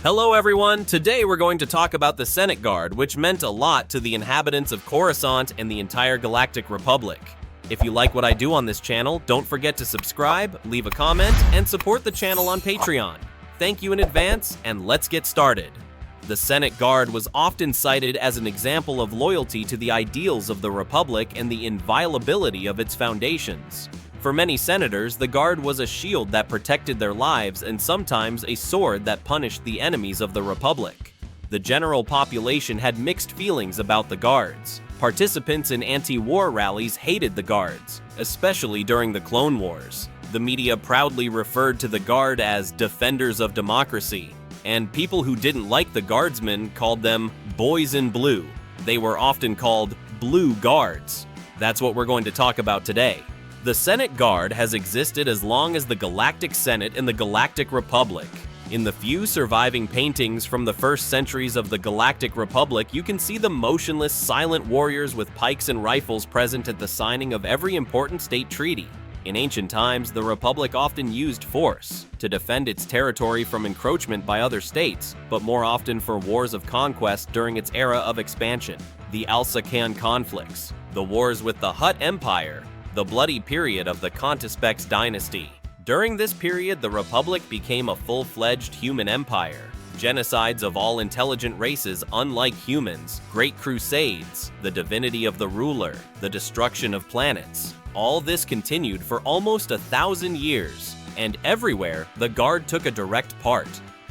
Hello everyone, today we're going to talk about the Senate Guard, which meant a lot to the inhabitants of Coruscant and the entire Galactic Republic. If you like what I do on this channel, don't forget to subscribe, leave a comment, and support the channel on Patreon. Thank you in advance, and let's get started. The Senate Guard was often cited as an example of loyalty to the ideals of the Republic and the inviolability of its foundations. For many senators, the Guard was a shield that protected their lives and sometimes a sword that punished the enemies of the Republic. The general population had mixed feelings about the Guards. Participants in anti-war rallies hated the Guards, especially during the Clone Wars. The media proudly referred to the Guard as defenders of democracy, and people who didn't like the Guardsmen called them boys in blue. They were often called Blue Guards. That's what we're going to talk about today. The Senate Guard has existed as long as the Galactic Senate and the Galactic Republic. In the few surviving paintings from the first centuries of the Galactic Republic, you can see the motionless, silent warriors with pikes and rifles present at the signing of every important state treaty. In ancient times, the Republic often used force to defend its territory from encroachment by other states, but more often for wars of conquest during its era of expansion. The Alsacan conflicts, the wars with the Hutt Empire, the bloody period of the Contispex dynasty. During this period, the Republic became a full-fledged human empire. Genocides of all intelligent races unlike humans, great crusades, the divinity of the ruler, the destruction of planets. All this continued for almost 1,000 years, and everywhere, the Guard took a direct part.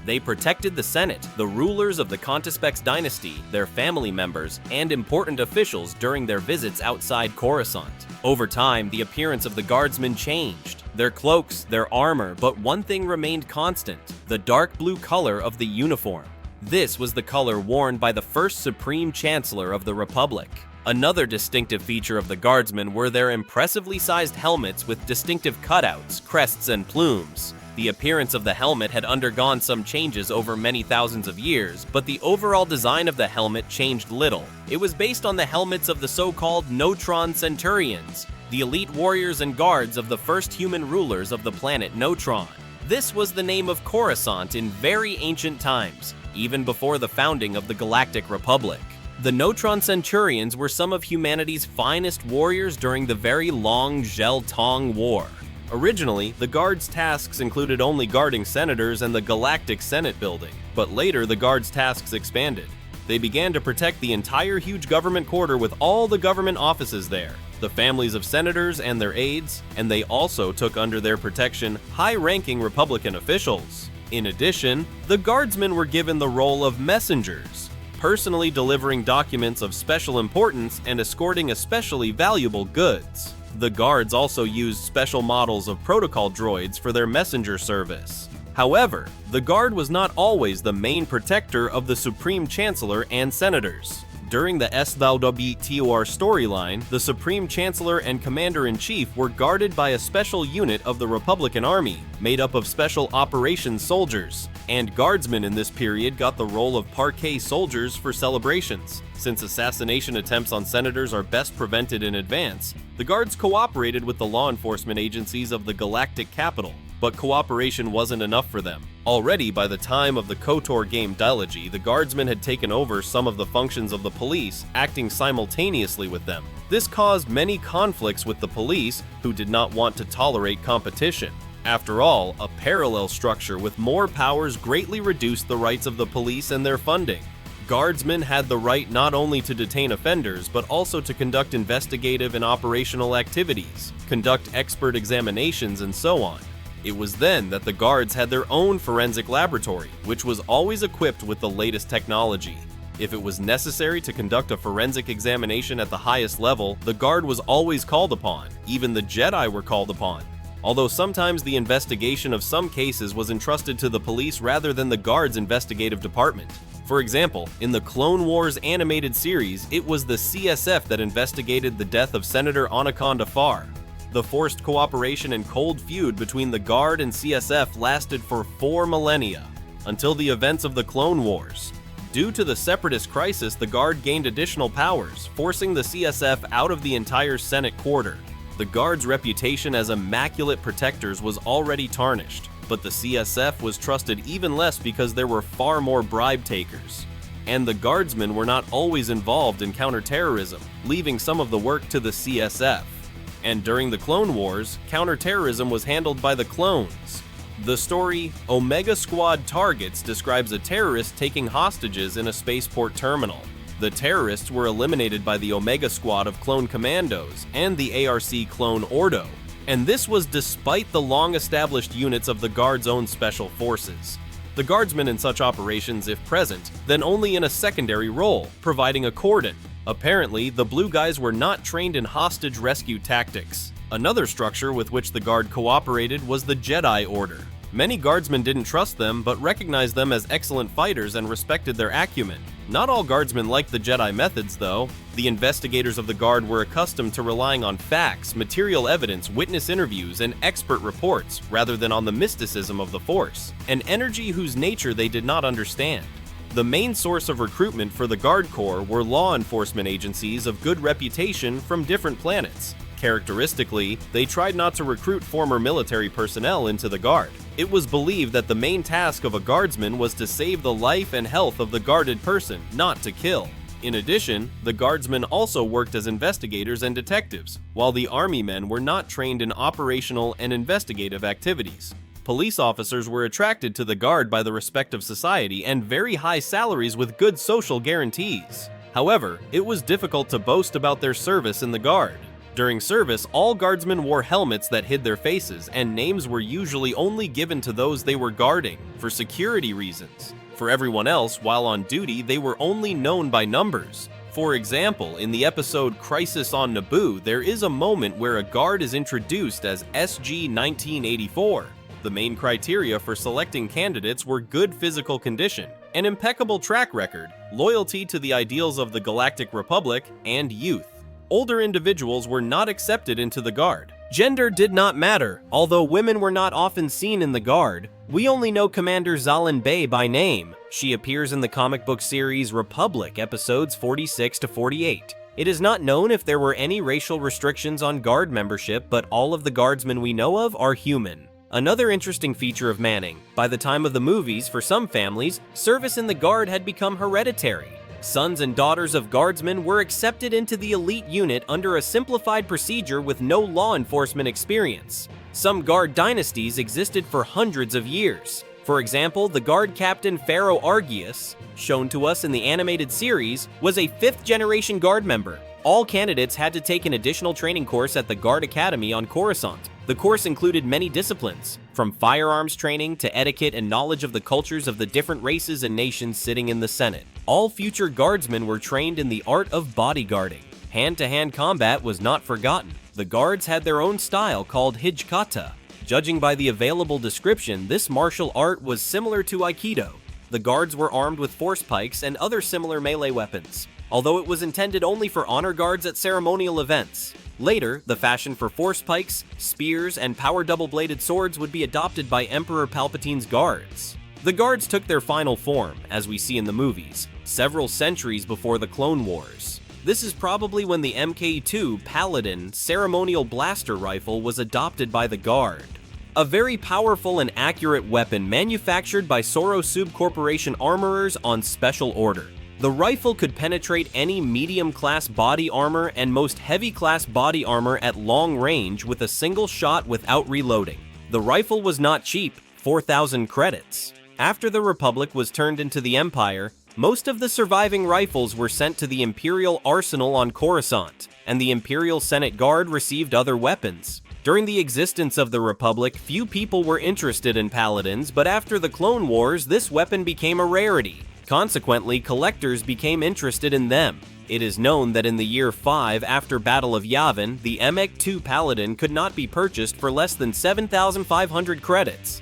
They protected the Senate, the rulers of the Contispex dynasty, their family members, and important officials during their visits outside Coruscant. Over time, the appearance of the Guardsmen changed. Their cloaks, their armor, but one thing remained constant: the dark blue color of the uniform. This was the color worn by the first Supreme Chancellor of the Republic. Another distinctive feature of the Guardsmen were their impressively sized helmets with distinctive cutouts, crests, and plumes. The appearance of the helmet had undergone some changes over many thousands of years, but the overall design of the helmet changed little. It was based on the helmets of the so-called Neutron Centurions, the elite warriors and guards of the first human rulers of the planet Neutron. This was the name of Coruscant in very ancient times, even before the founding of the Galactic Republic. The Neutron Centurions were some of humanity's finest warriors during the very long Zhel Tong War. Originally, the Guard's tasks included only guarding senators and the Galactic Senate building, but later the Guard's tasks expanded. They began to protect the entire huge government quarter with all the government offices there, the families of senators and their aides, and they also took under their protection high-ranking Republican officials. In addition, the Guardsmen were given the role of messengers, personally delivering documents of special importance and escorting especially valuable goods. The Guards also used special models of protocol droids for their messenger service. However, the Guard was not always the main protector of the Supreme Chancellor and senators. During the SWTOR storyline, the Supreme Chancellor and Commander-in-Chief were guarded by a special unit of the Republican Army, made up of Special Operations soldiers, and Guardsmen in this period got the role of parquet soldiers for celebrations. Since assassination attempts on senators are best prevented in advance, the Guards cooperated with the law enforcement agencies of the Galactic Capital. But cooperation wasn't enough for them. Already by the time of the KOTOR game Dilogy, the Guardsmen had taken over some of the functions of the police, acting simultaneously with them. This caused many conflicts with the police, who did not want to tolerate competition. After all, a parallel structure with more powers greatly reduced the rights of the police and their funding. Guardsmen had the right not only to detain offenders, but also to conduct investigative and operational activities, conduct expert examinations, and so on. It was then that the Guards had their own forensic laboratory, which was always equipped with the latest technology. If it was necessary to conduct a forensic examination at the highest level, the Guard was always called upon. Even the Jedi were called upon. Although sometimes the investigation of some cases was entrusted to the police rather than the Guard's investigative department. For example, in the Clone Wars animated series, it was the CSF that investigated the death of Senator Anaconda Farr. The forced cooperation and cold feud between the Guard and CSF lasted for 4 millennia, until the events of the Clone Wars. Due to the Separatist crisis, the Guard gained additional powers, forcing the CSF out of the entire Senate quarter. The Guard's reputation as immaculate protectors was already tarnished. But the CSF was trusted even less because there were far more bribe takers. And the guardsmen were not always involved in counterterrorism, leaving some of the work to the CSF. And during the Clone Wars, counterterrorism was handled by the clones. The story, Omega Squad Targets, describes a terrorist taking hostages in a spaceport terminal. The terrorists were eliminated by the Omega Squad of clone commandos and the ARC clone Ordo, and this was despite the long-established units of the Guard's own special forces. The Guardsmen in such operations, if present, then only in a secondary role, providing a cordon. Apparently, the Blue Guys were not trained in hostage rescue tactics. Another structure with which the Guard cooperated was the Jedi Order. Many Guardsmen didn't trust them, but recognized them as excellent fighters and respected their acumen. Not all Guardsmen liked the Jedi methods, though. The investigators of the Guard were accustomed to relying on facts, material evidence, witness interviews, and expert reports, rather than on the mysticism of the Force, an energy whose nature they did not understand. The main source of recruitment for the Guard Corps were law enforcement agencies of good reputation from different planets. Characteristically, they tried not to recruit former military personnel into the Guard. It was believed that the main task of a guardsman was to save the life and health of the guarded person, not to kill. In addition, the guardsmen also worked as investigators and detectives, while the army men were not trained in operational and investigative activities. Police officers were attracted to the Guard by the respect of society and very high salaries with good social guarantees. However, it was difficult to boast about their service in the Guard. During service, all guardsmen wore helmets that hid their faces, and names were usually only given to those they were guarding, for security reasons. For everyone else, while on duty, they were only known by numbers. For example, in the episode Crisis on Naboo, there is a moment where a guard is introduced as SG-1984. The main criteria for selecting candidates were good physical condition, an impeccable track record, loyalty to the ideals of the Galactic Republic, and youth. Older individuals were not accepted into the Guard. Gender did not matter, although women were not often seen in the Guard. We only know Commander Zalin Bey by name. She appears in the comic book series Republic, episodes 46 to 48. It is not known if there were any racial restrictions on Guard membership, but all of the Guardsmen we know of are human. Another interesting feature of Manning, by the time of the movies, for some families, service in the Guard had become hereditary. Sons and daughters of guardsmen were accepted into the elite unit under a simplified procedure with no law enforcement experience. Some Guard dynasties existed for hundreds of years. For example, the Guard captain Pharaoh Argius, shown to us in the animated series, was a 5th-generation Guard member. All candidates had to take an additional training course at the Guard Academy on Coruscant. The course included many disciplines, from firearms training to etiquette and knowledge of the cultures of the different races and nations sitting in the Senate. All future guardsmen were trained in the art of bodyguarding. Hand-to-hand combat was not forgotten. The guards had their own style called Hijkata. Judging by the available description, this martial art was similar to Aikido. The guards were armed with force pikes and other similar melee weapons, although it was intended only for honor guards at ceremonial events. Later, the fashion for force pikes, spears, and power double-bladed swords would be adopted by Emperor Palpatine's guards. The guards took their final form, as we see in the movies, several centuries before the Clone Wars. This is probably when the Mk2 Paladin ceremonial blaster rifle was adopted by the Guard. A very powerful and accurate weapon manufactured by Soro Sub Corporation armorers on special order. The rifle could penetrate any medium-class body armor and most heavy-class body armor at long range with a single shot without reloading. The rifle was not cheap, 4,000 credits. After the Republic was turned into the Empire, most of the surviving rifles were sent to the Imperial Arsenal on Coruscant, and the Imperial Senate Guard received other weapons. During the existence of the Republic, few people were interested in Paladins, but after the Clone Wars, this weapon became a rarity. Consequently, collectors became interested in them. It is known that in the year 5 after Battle of Yavin, the Mk2 Paladin could not be purchased for less than 7,500 credits.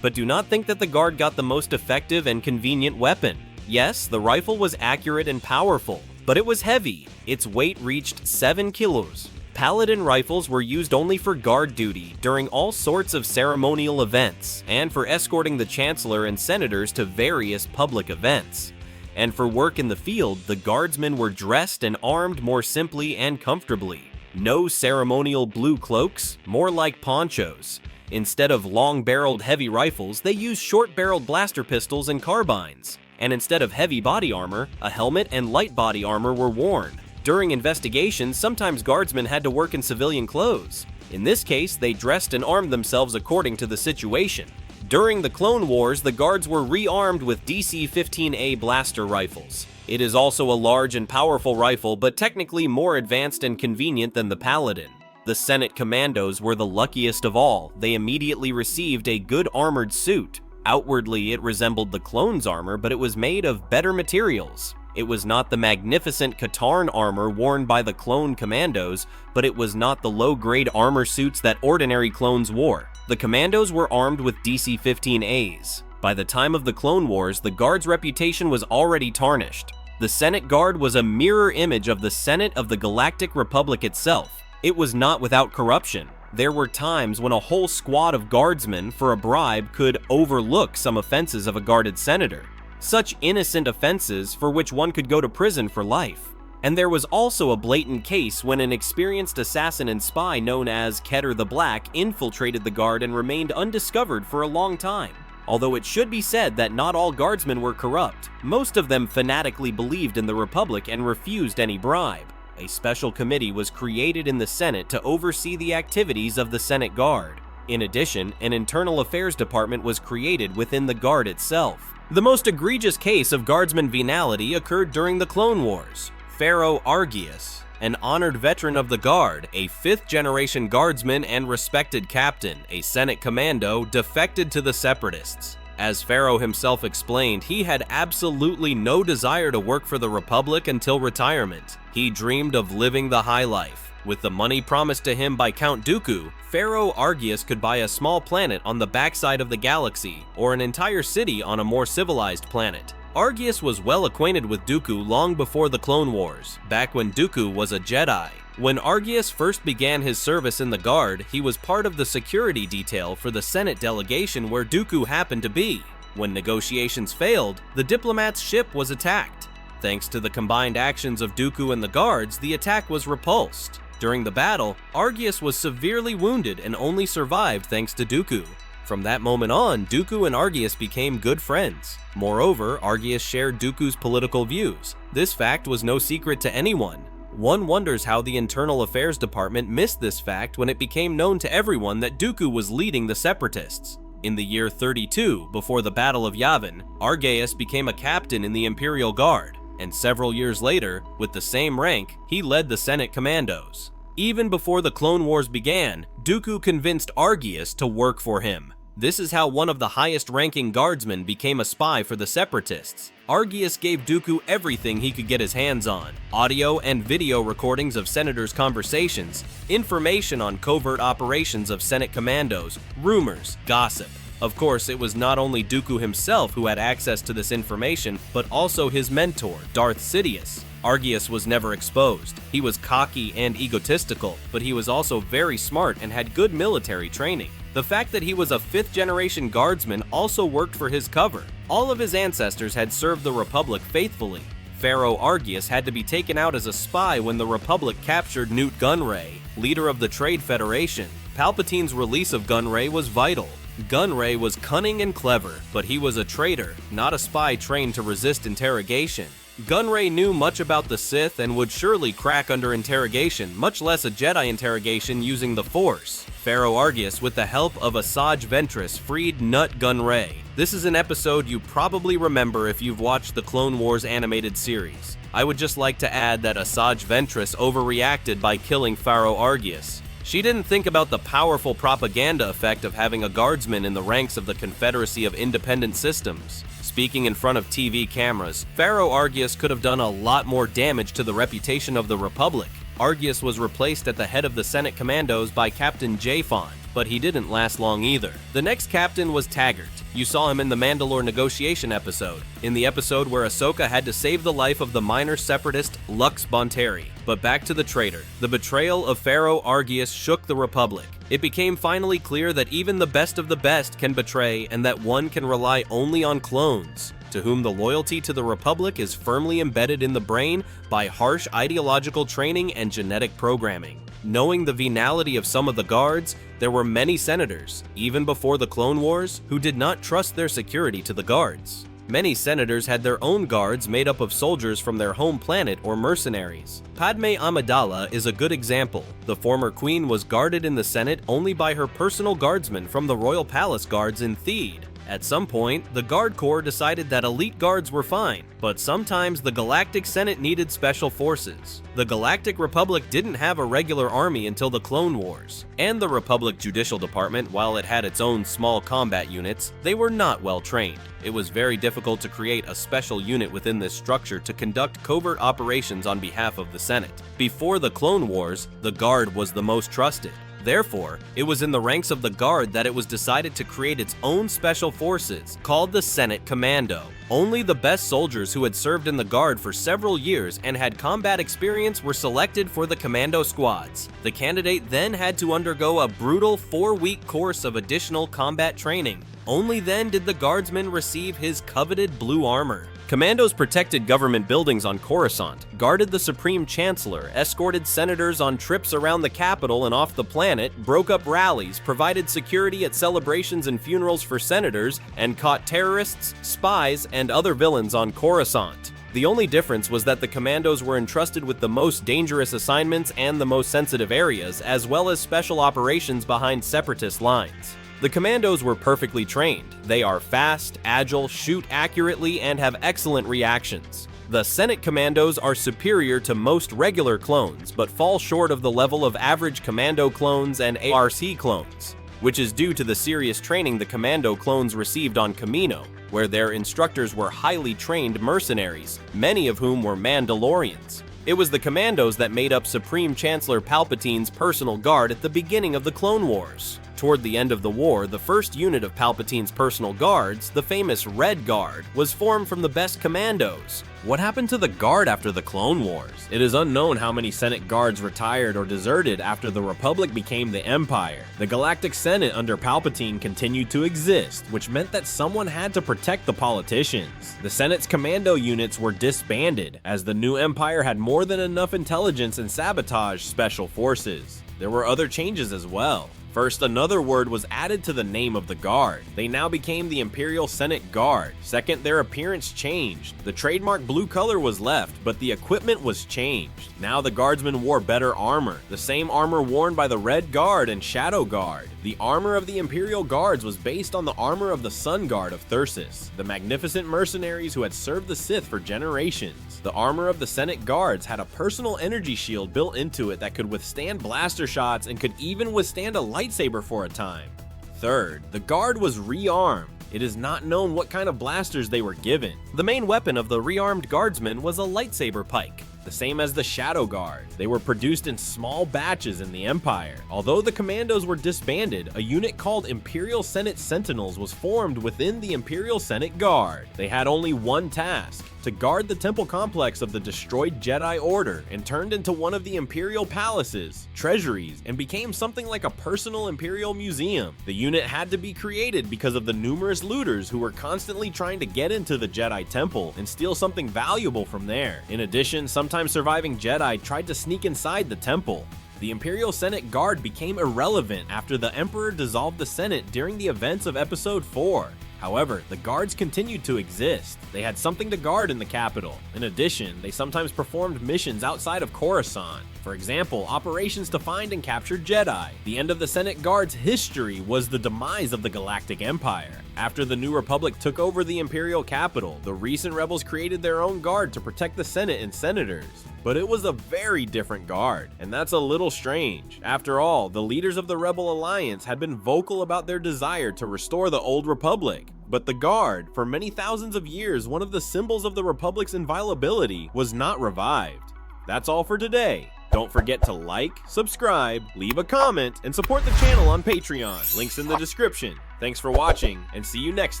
But do not think that the Guard got the most effective and convenient weapon. Yes, the rifle was accurate and powerful, but it was heavy. Its weight reached 7 kilos. Paladin rifles were used only for guard duty during all sorts of ceremonial events, and for escorting the Chancellor and senators to various public events. And for work in the field, the guardsmen were dressed and armed more simply and comfortably. No ceremonial blue cloaks, more like ponchos. Instead of long-barreled heavy rifles, they used short-barreled blaster pistols and carbines. And instead of heavy body armor, a helmet and light body armor were worn. During investigations, sometimes guardsmen had to work in civilian clothes. In this case, they dressed and armed themselves according to the situation. During the Clone Wars, the guards were rearmed with DC-15A blaster rifles. It is also a large and powerful rifle, but technically more advanced and convenient than the Paladin. The Senate Commandos were the luckiest of all. They immediately received a good armored suit. Outwardly, it resembled the clones' armor, but it was made of better materials. It was not the magnificent Katarn armor worn by the clone commandos, but it was not the low-grade armor suits that ordinary clones wore. The commandos were armed with DC-15As. By the time of the Clone Wars, the Guard's reputation was already tarnished. The Senate Guard was a mirror image of the Senate of the Galactic Republic itself. It was not without corruption. There were times when a whole squad of guardsmen for a bribe could overlook some offenses of a guarded senator. Such innocent offenses for which one could go to prison for life. And there was also a blatant case when an experienced assassin and spy known as Keter the Black infiltrated the Guard and remained undiscovered for a long time. Although it should be said that not all guardsmen were corrupt, most of them fanatically believed in the Republic and refused any bribe. A special committee was created in the Senate to oversee the activities of the Senate Guard. In addition, an internal affairs department was created within the Guard itself. The most egregious case of guardsman venality occurred during the Clone Wars. Pharaoh Argius, an honored veteran of the Guard, a fifth-generation guardsman and respected captain, a Senate Commando, defected to the Separatists. As Pharaoh himself explained, he had absolutely no desire to work for the Republic until retirement. He dreamed of living the high life. With the money promised to him by Count Dooku, Pharaoh Argius could buy a small planet on the backside of the galaxy, or an entire city on a more civilized planet. Argius was well acquainted with Dooku long before the Clone Wars, back when Dooku was a Jedi. When Argius first began his service in the Guard, he was part of the security detail for the Senate delegation where Dooku happened to be. When negotiations failed, the diplomat's ship was attacked. Thanks to the combined actions of Dooku and the Guards, the attack was repulsed. During the battle, Argius was severely wounded and only survived thanks to Dooku. From that moment on, Dooku and Argius became good friends. Moreover, Argius shared Dooku's political views. This fact was no secret to anyone. One wonders how the Internal Affairs Department missed this fact when it became known to everyone that Dooku was leading the Separatists. In the year 32, before the Battle of Yavin, Argius became a captain in the Imperial Guard, and several years later, with the same rank, he led the Senate Commandos. Even before the Clone Wars began, Dooku convinced Argius to work for him. This is how one of the highest-ranking guardsmen became a spy for the Separatists. Argius gave Dooku everything he could get his hands on: audio and video recordings of senators' conversations, information on covert operations of Senate commandos, rumors, gossip. Of course, it was not only Dooku himself who had access to this information, but also his mentor, Darth Sidious. Argius was never exposed. He was cocky and egotistical, but he was also very smart and had good military training. The fact that he was a fifth-generation guardsman also worked for his cover. All of his ancestors had served the Republic faithfully. Pharaoh Argius had to be taken out as a spy when the Republic captured Newt Gunray, leader of the Trade Federation. Palpatine's release of Gunray was vital. Gunray was cunning and clever, but he was a traitor, not a spy trained to resist interrogation. Gunray knew much about the Sith and would surely crack under interrogation, much less a Jedi interrogation using the Force. Pharaoh Argius, with the help of Asajj Ventress, freed Nut Gunray. This is an episode you probably remember if you've watched the Clone Wars animated series. I would just like to add that Asajj Ventress overreacted by killing Pharaoh Argius. She didn't think about the powerful propaganda effect of having a guardsman in the ranks of the Confederacy of Independent Systems. Speaking in front of TV cameras, Pharaoh Argius could have done a lot more damage to the reputation of the Republic. Argius was replaced at the head of the Senate Commandos by Captain Jafon, but he didn't last long either. The next captain was Taggart. You saw him in the Mandalore negotiation episode, in the episode where Ahsoka had to save the life of the minor separatist Lux Bonteri. But back to the traitor. The betrayal of Pharaoh Argius shook the Republic. It became finally clear that even the best of the best can betray, and that one can rely only on clones, to whom the loyalty to the Republic is firmly embedded in the brain by harsh ideological training and genetic programming. Knowing the venality of some of the guards, there were many senators, even before the Clone Wars, who did not trust their security to the guards. Many senators had their own guards made up of soldiers from their home planet or mercenaries. Padme Amidala is a good example. The former queen was guarded in the Senate only by her personal guardsmen from the Royal Palace Guards in Theed. At some point, the Guard Corps decided that elite guards were fine, but sometimes the Galactic Senate needed special forces. The Galactic Republic didn't have a regular army until the Clone Wars, and the Republic Judicial Department, while it had its own small combat units, they were not well trained. It was very difficult to create a special unit within this structure to conduct covert operations on behalf of the Senate. Before the Clone Wars, the Guard was the most trusted. Therefore, it was in the ranks of the Guard that it was decided to create its own special forces, called the Senate Commando. Only the best soldiers who had served in the Guard for several years and had combat experience were selected for the Commando squads. The candidate then had to undergo a brutal 4-week course of additional combat training. Only then did the Guardsman receive his coveted blue armor. Commandos protected government buildings on Coruscant, guarded the Supreme Chancellor, escorted senators on trips around the capital and off the planet, broke up rallies, provided security at celebrations and funerals for senators, and caught terrorists, spies, and other villains on Coruscant. The only difference was that the Commandos were entrusted with the most dangerous assignments and the most sensitive areas, as well as special operations behind separatist lines. The Commandos were perfectly trained. They are fast, agile, shoot accurately, and have excellent reactions. The Senate Commandos are superior to most regular clones, but fall short of the level of average Commando clones and ARC clones, which is due to the serious training the Commando clones received on Commando, where their instructors were highly trained mercenaries, many of whom were Mandalorians. It was the Commandos that made up Supreme Chancellor Palpatine's personal guard at the beginning of the Clone Wars. Toward the end of the war, the first unit of Palpatine's personal guards, the famous Red Guard, was formed from the best Commandos. What happened to the Guard after the Clone Wars? It is unknown how many Senate guards retired or deserted after the Republic became the Empire. The Galactic Senate under Palpatine continued to exist, which meant that someone had to protect the politicians. The Senate's commando units were disbanded, as the new Empire had more than enough intelligence and sabotage special forces. There were other changes as well. First, another word was added to the name of the Guard. They now became the Imperial Senate Guard. Second, their appearance changed. The trademark blue color was left, but the equipment was changed. Now the Guardsmen wore better armor, the same armor worn by the Red Guard and Shadow Guard. The armor of the Imperial Guards was based on the armor of the Sun Guard of Thyrsis, the magnificent mercenaries who had served the Sith for generations. The armor of the Senate Guards had a personal energy shield built into it that could withstand blaster shots and could even withstand a lightsaber for a time. Third, the Guard was rearmed. It is not known what kind of blasters they were given. The main weapon of the rearmed guardsmen was a lightsaber pike, the same as the Shadow Guard. They were produced in small batches in the Empire. Although the Commandos were disbanded, a unit called Imperial Senate Sentinels was formed within the Imperial Senate Guard. They had only one task: to guard the temple complex of the destroyed Jedi Order, and turned into one of the Imperial palaces, treasuries, and became something like a personal Imperial museum. The unit had to be created because of the numerous looters who were constantly trying to get into the Jedi Temple and steal something valuable from there. In addition, sometimes surviving Jedi tried to sneak inside the temple. The Imperial Senate Guard became irrelevant after the Emperor dissolved the Senate during the events of Episode 4. However, the guards continued to exist. They had something to guard in the capital. In addition, they sometimes performed missions outside of Coruscant. For example, operations to find and capture Jedi. The end of the Senate Guard's history was the demise of the Galactic Empire. After the New Republic took over the Imperial capital, the recent rebels created their own guard to protect the Senate and senators. But it was a very different guard, and that's a little strange. After all, the leaders of the Rebel Alliance had been vocal about their desire to restore the old Republic. But the Guard, for many thousands of years one of the symbols of the Republic's inviolability, was not revived. That's all for today. Don't forget to like, subscribe, leave a comment, and support the channel on Patreon. Links in the description. Thanks for watching, and see you next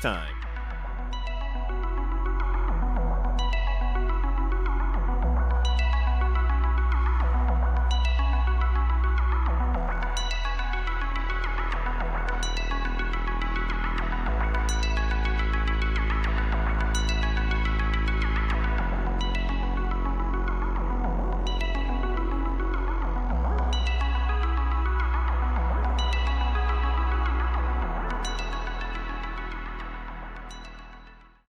time.